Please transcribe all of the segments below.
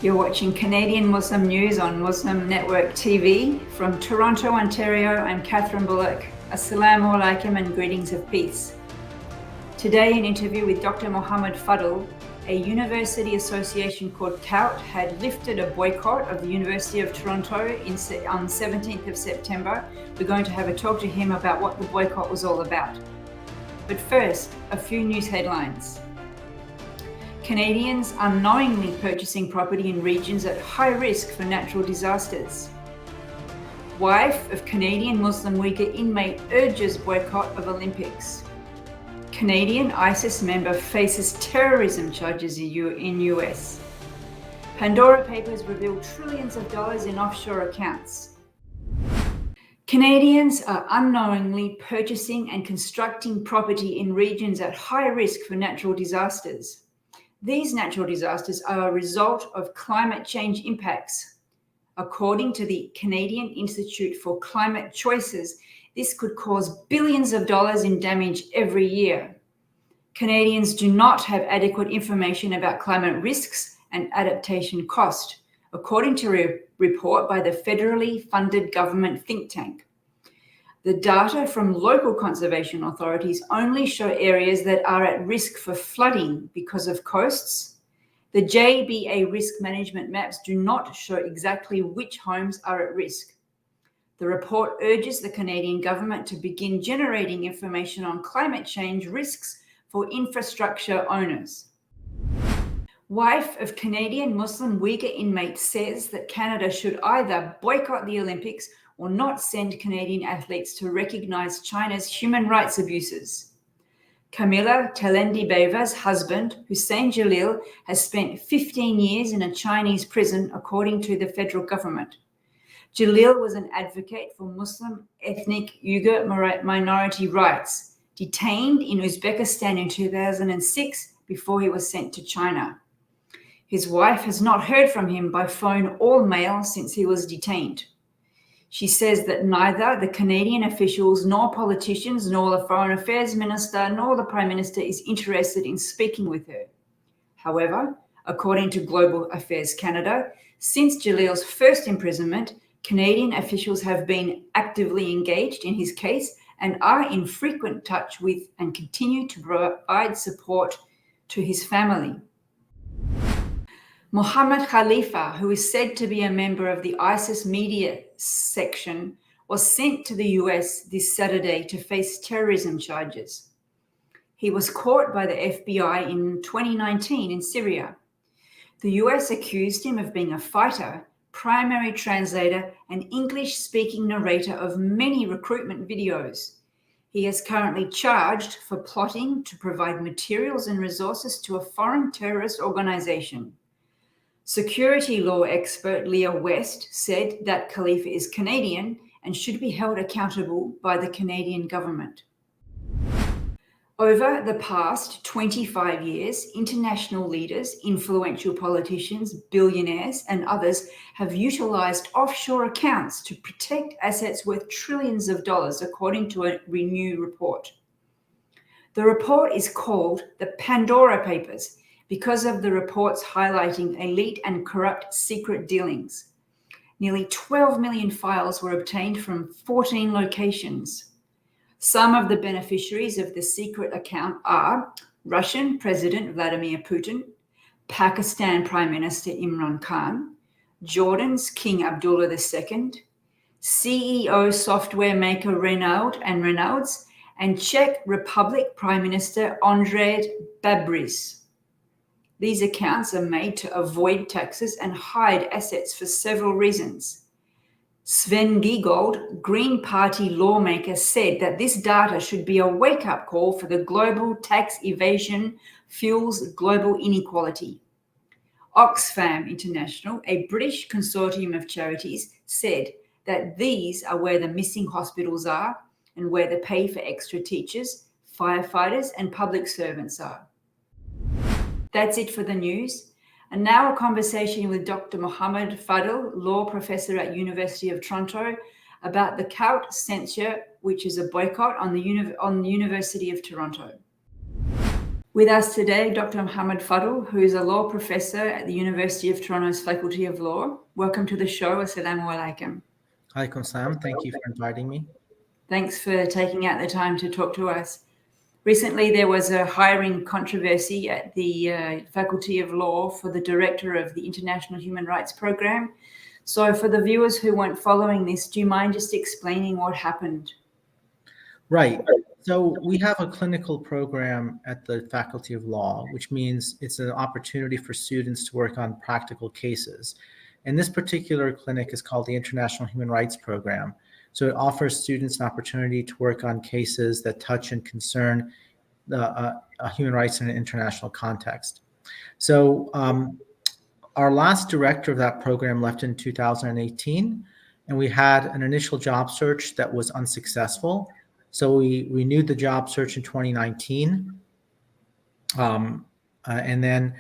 You're watching Canadian Muslim News on Muslim Network TV. From Toronto, Ontario, I'm Katherine Bullock. Assalamu alaikum and greetings of peace. Today, an interview with Dr. Mohammed Khalifa. A university association called COUT had lifted a boycott of the University of Toronto on 17th of September. We're going to have a talk to him about what the boycott was all about. But first, a few news headlines. Canadians unknowingly purchasing property in regions at high risk for natural disasters. Wife of Canadian Muslim Uyghur inmate urges boycott of Olympics. Canadian ISIS member faces terrorism charges in US. Pandora Papers reveal trillions of dollars in offshore accounts. Canadians are unknowingly purchasing and constructing property in regions at high risk for natural disasters. These natural disasters are a result of climate change impacts. According to the Canadian Institute for Climate Choices, this could cause billions of dollars in damage every year. Canadians do not have adequate information about climate risks and adaptation cost, according to a report by the federally funded government think tank. The data from local conservation authorities only show areas that are at risk for flooding because of coasts. The JBA risk management maps do not show exactly which homes are at risk. The report urges the Canadian government to begin generating information on climate change risks for infrastructure owners. Wife of Canadian Muslim Uyghur inmate says that Canada should either boycott the Olympics or not send Canadian athletes to recognize China's human rights abuses. Camilla Telendibeva's husband, Hussein Jalil, has spent 15 years in a Chinese prison, according to the federal government. Jalil was an advocate for Muslim ethnic Uyghur minority rights, detained in Uzbekistan in 2006 before he was sent to China. His wife has not heard from him by phone or mail since he was detained. She says that neither the Canadian officials nor politicians nor the Foreign Affairs Minister nor the Prime Minister is interested in speaking with her. However, according to Global Affairs Canada, since Jalil's first imprisonment, Canadian officials have been actively engaged in his case and are in frequent touch with and continue to provide support to his family. Mohammed Khalifa, who is said to be a member of the ISIS media section, was sent to the US this Saturday to face terrorism charges. He was caught by the FBI in 2019 in Syria. The US accused him of being a fighter, primary translator, and English-speaking narrator of many recruitment videos. He is currently charged for plotting to provide materials and resources to a foreign terrorist organization. Security law expert Leah West said that Khalifa is Canadian and should be held accountable by the Canadian government. Over the past 25 years, international leaders, influential politicians, billionaires, and others have utilized offshore accounts to protect assets worth trillions of dollars, according to a Renew report. The report is called the Pandora Papers because of the reports highlighting elite and corrupt secret dealings. Nearly 12 million files were obtained from 14 locations. Some of the beneficiaries of the secret account are Russian President Vladimir Putin, Pakistan Prime Minister Imran Khan, Jordan's King Abdullah II, CEO software maker Renault and Renaults, and Czech Republic Prime Minister Andrej Babris. These accounts are made to avoid taxes and hide assets for several reasons. Sven Giegold, Green Party lawmaker, said that this data should be a wake-up call for the global tax evasion fuels global inequality. Oxfam International, a British consortium of charities, said that these are where the missing hospitals are and where the pay for extra teachers, firefighters, and public servants are. That's it for the news. And now a conversation with Dr. Mohammed Khalifa, law professor at University of Toronto, about the COUT censure, which is a boycott on the University of Toronto. With us today, Dr. Mohammed Fadl, who is a law professor at the University of Toronto's Faculty of Law. Welcome to the show. Assalamu alaikum. Hi, Sam. Thank you for inviting me. Thanks for taking out the time to talk to us. Recently, there was a hiring controversy at the Faculty of Law for the director of the International Human Rights Program. So for the viewers who weren't following this, do you mind just explaining what happened? Right. So we have a clinical program at the Faculty of Law, which means it's an opportunity for students to work on practical cases. And this particular clinic is called the International Human Rights Program. So it offers students an opportunity to work on cases that touch and concern human rights in an international context. So our last director of that program left in 2018, and we had an initial job search that was unsuccessful. So we renewed the job search in 2019, and then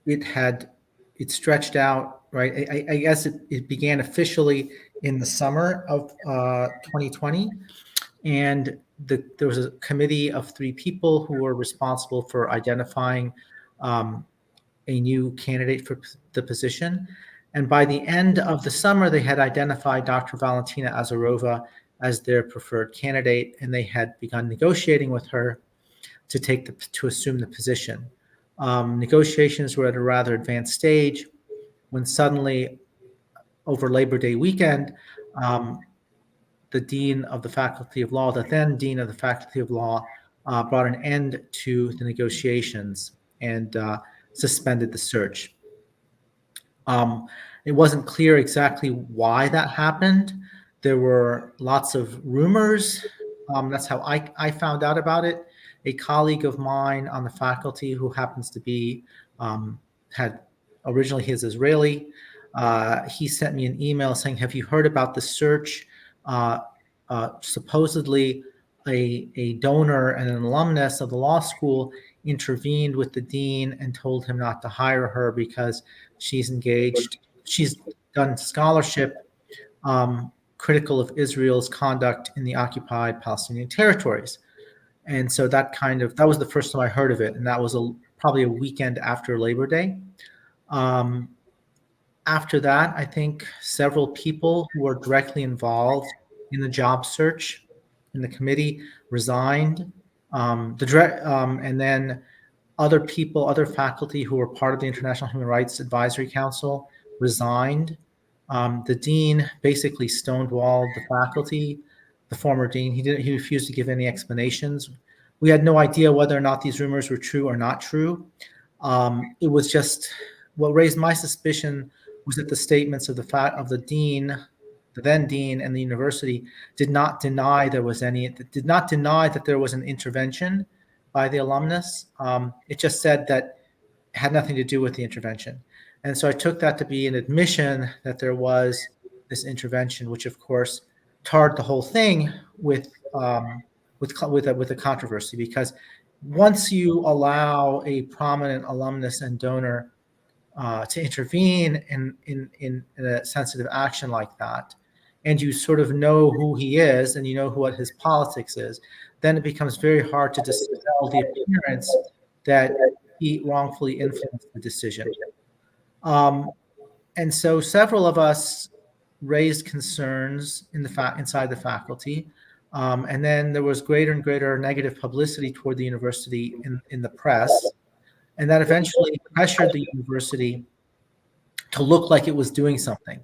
it stretched out. Right, I guess it began officially in the summer of 2020, and there was a committee of 3 people who were responsible for identifying a new candidate for the position. And by the end of the summer, they had identified Dr. Valentina Azarova as their preferred candidate, and they had begun negotiating with her to assume the position. Negotiations were at a rather advanced stage when suddenly, over Labor Day weekend, the dean of the Faculty of Law, the then dean of the Faculty of Law, brought an end to the negotiations and suspended the search. It wasn't clear exactly why that happened. There were lots of rumors. That's how I found out about it. A colleague of mine on the faculty who happens to be, originally he's Israeli, he sent me an email saying, have you heard about the search? Supposedly a donor and an alumnus of the law school intervened with the dean and told him not to hire her because she's done scholarship critical of Israel's conduct in the occupied Palestinian territories. And so that was the first time I heard of it. And that was probably a weekend after Labor Day. After that, I think several people who were directly involved in the job search in the committee resigned. And then other faculty who were part of the International Human Rights Advisory Council resigned. The dean basically stonewalled the faculty, the former dean. He refused to give any explanations. We had no idea whether or not these rumors were true or not true. It was just what raised my suspicion was that the statements of the dean, the then dean, and the university did not deny that there was an intervention by the alumnus. It just said that it had nothing to do with the intervention. And so I took that to be an admission that there was this intervention, which of course tarred the whole thing with a controversy, because once you allow a prominent alumnus and donor to intervene in a sensitive action like that, and you sort of know who he is and you know what his politics is, then it becomes very hard to dispel the appearance that he wrongfully influenced the decision. And so several of us raised concerns inside the faculty. And then there was greater and greater negative publicity toward the university in the press. And that eventually pressured the university to look like it was doing something.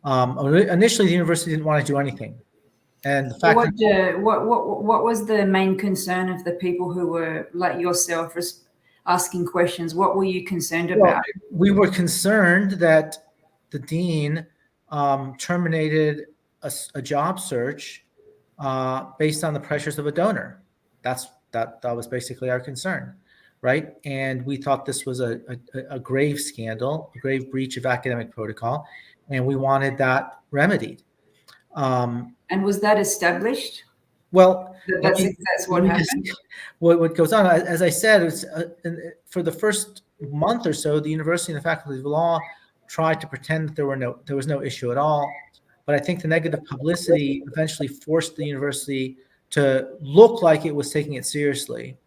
Initially, the university didn't want to do anything. And the fact what was the main concern of the people who were like yourself asking questions? What were you concerned about? We were concerned that the dean terminated a job search based on the pressures of a donor. That was basically our concern, right? And we thought this was a grave scandal, a grave breach of academic protocol, and we wanted that remedied. And was that established? Well, that's what happened. What goes on, as I said, it's for the first month or so, the university and the faculty of law tried to pretend that there was no issue at all. But I think the negative publicity eventually forced the university to look like it was taking it seriously.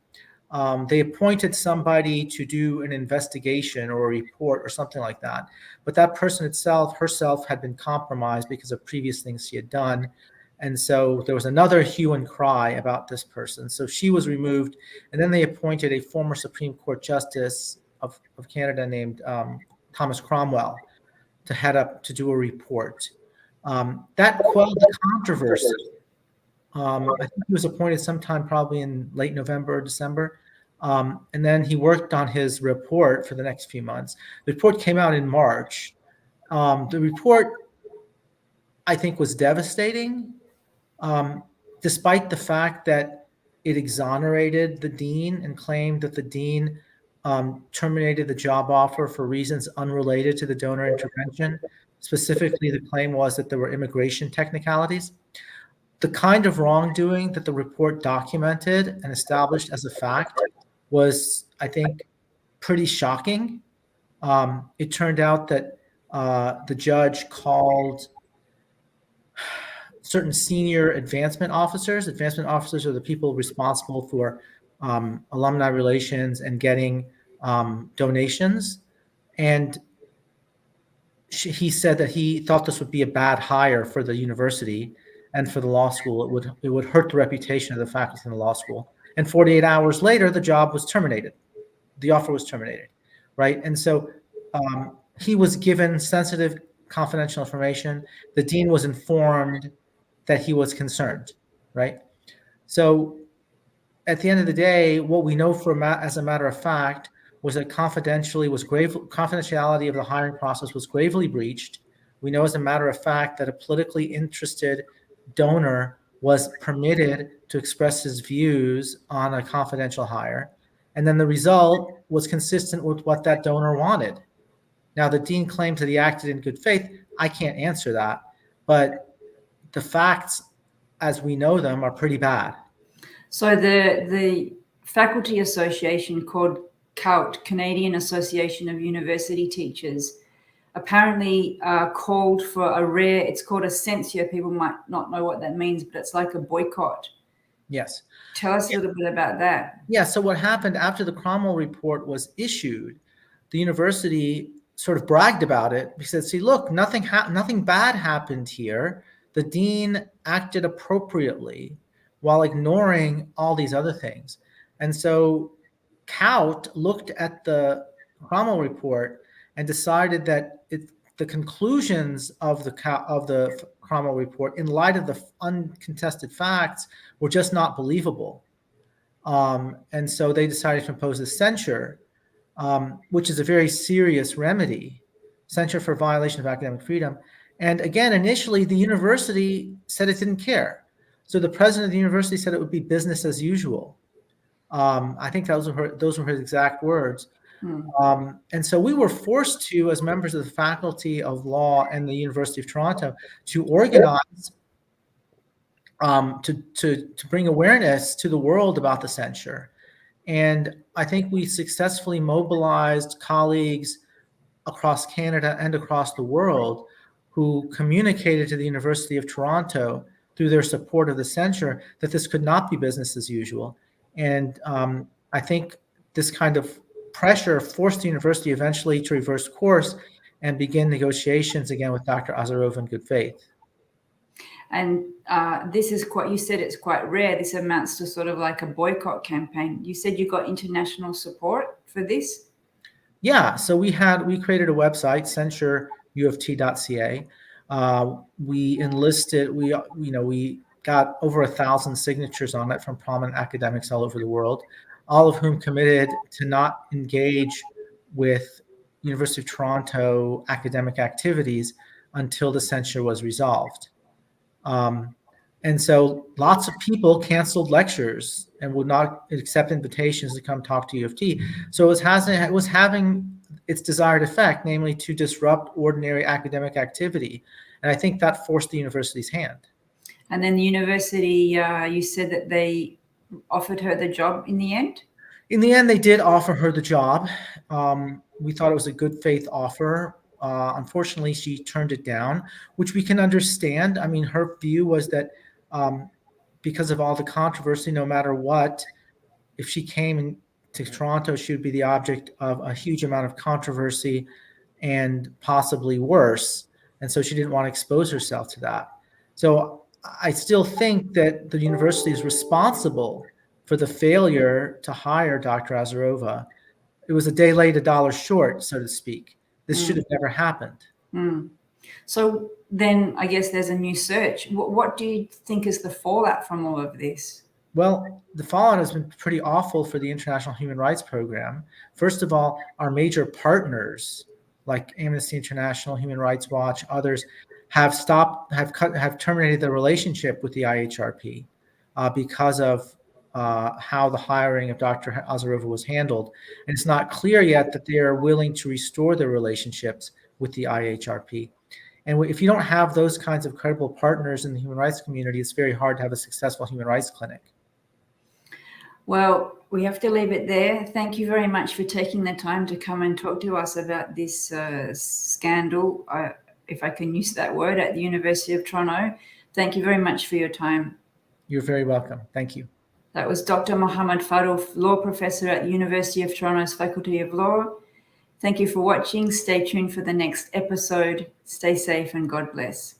They appointed somebody to do an investigation or a report or something like that. But that person herself had been compromised because of previous things she had done. And so there was another hue and cry about this person. So she was removed. And then they appointed a former Supreme Court Justice of Canada named Thomas Cromwell to head up to do a report. That quelled the controversy. I think he was appointed sometime probably in late November or December. And then he worked on his report for the next few months. The report came out in March. The report, I think, was devastating, despite the fact that it exonerated the dean and claimed that the dean terminated the job offer for reasons unrelated to the donor intervention. Specifically, the claim was that there were immigration technicalities. The kind of wrongdoing that the report documented and established as a fact was, I think, pretty shocking. It turned out that the judge called certain senior advancement officers. Advancement officers are the people responsible for alumni relations and getting donations. And he said that he thought this would be a bad hire for the university and for the law school. It would hurt the reputation of the faculty in the law school. And 48 hours later, the job was terminated. The offer was terminated, right? And so he was given sensitive, confidential information. The dean was informed that he was concerned, right? So at the end of the day, what we know as a matter of fact was that confidentiality of the hiring process was gravely breached. We know as a matter of fact that a politically interested donor was permitted to express his views on a confidential hire. And then the result was consistent with what that donor wanted. Now, the dean claims that he acted in good faith. I can't answer that, but the facts as we know them are pretty bad. So the faculty association called CAUT, Canadian Association of University Teachers, apparently called for it's called a censure. People might not know what that means, but it's like a boycott. Yes. Tell us a little bit about that. Yeah, so what happened after the Cromwell report was issued, the university sort of bragged about it. He said, see, look, nothing bad happened here. The dean acted appropriately while ignoring all these other things. And so CAUT looked at the Cromwell report and decided that the conclusions of the Cromwell report, in light of the uncontested facts, were just not believable. And so they decided to impose a censure, which is a very serious remedy, censure for violation of academic freedom. And again, initially, the university said it didn't care. So the president of the university said it would be business as usual. I think those were his exact words. And so we were forced to, as members of the Faculty of Law and the University of Toronto, to organize to bring awareness to the world about the censure. And I think we successfully mobilized colleagues across Canada and across the world who communicated to the University of Toronto through their support of the censure that this could not be business as usual. And I think this kind of pressure forced the university eventually to reverse course and begin negotiations again with Dr. Azarova in good faith. And this is you said it's quite rare. This amounts to sort of like a boycott campaign. You said you got international support for this? Yeah, so we created a website, censureuft.ca. We enlisted, we got over 1,000 signatures on it from prominent academics all over the world, all of whom committed to not engage with University of Toronto academic activities until the censure was resolved. And so lots of people canceled lectures and would not accept invitations to come talk to U of T. So it was having its desired effect, namely to disrupt ordinary academic activity. And I think that forced the university's hand. And then the university, you said that they offered her the job in the end? In the end, they did offer her the job. We thought it was a good faith offer. Unfortunately, she turned it down, which we can understand. I mean, her view was that because of all the controversy, no matter what, if she came to Toronto, she would be the object of a huge amount of controversy and possibly worse. And so she didn't want to expose herself to that. So I still think that the university is responsible for the failure to hire Dr. Azarova. It was a day late, a dollar short, so to speak. This should have never happened. So then I guess there's a new search. What do you think is the fallout from all of this? Well, the fallout has been pretty awful for the International Human Rights Program. First of all, our major partners like Amnesty International, Human Rights Watch, others have terminated their relationship with the IHRP because of how the hiring of Dr. Azarova was handled. And it's not clear yet that they are willing to restore their relationships with the IHRP. And if you don't have those kinds of credible partners in the human rights community, it's very hard to have a successful human rights clinic. Well, we have to leave it there. Thank you very much for taking the time to come and talk to us about this scandal, if I can use that word, at the University of Toronto. Thank you very much for your time. You're very welcome. Thank you. That was Dr. Mohammed Khalifa, Law Professor at the University of Toronto's Faculty of Law. Thank you for watching. Stay tuned for the next episode. Stay safe and God bless.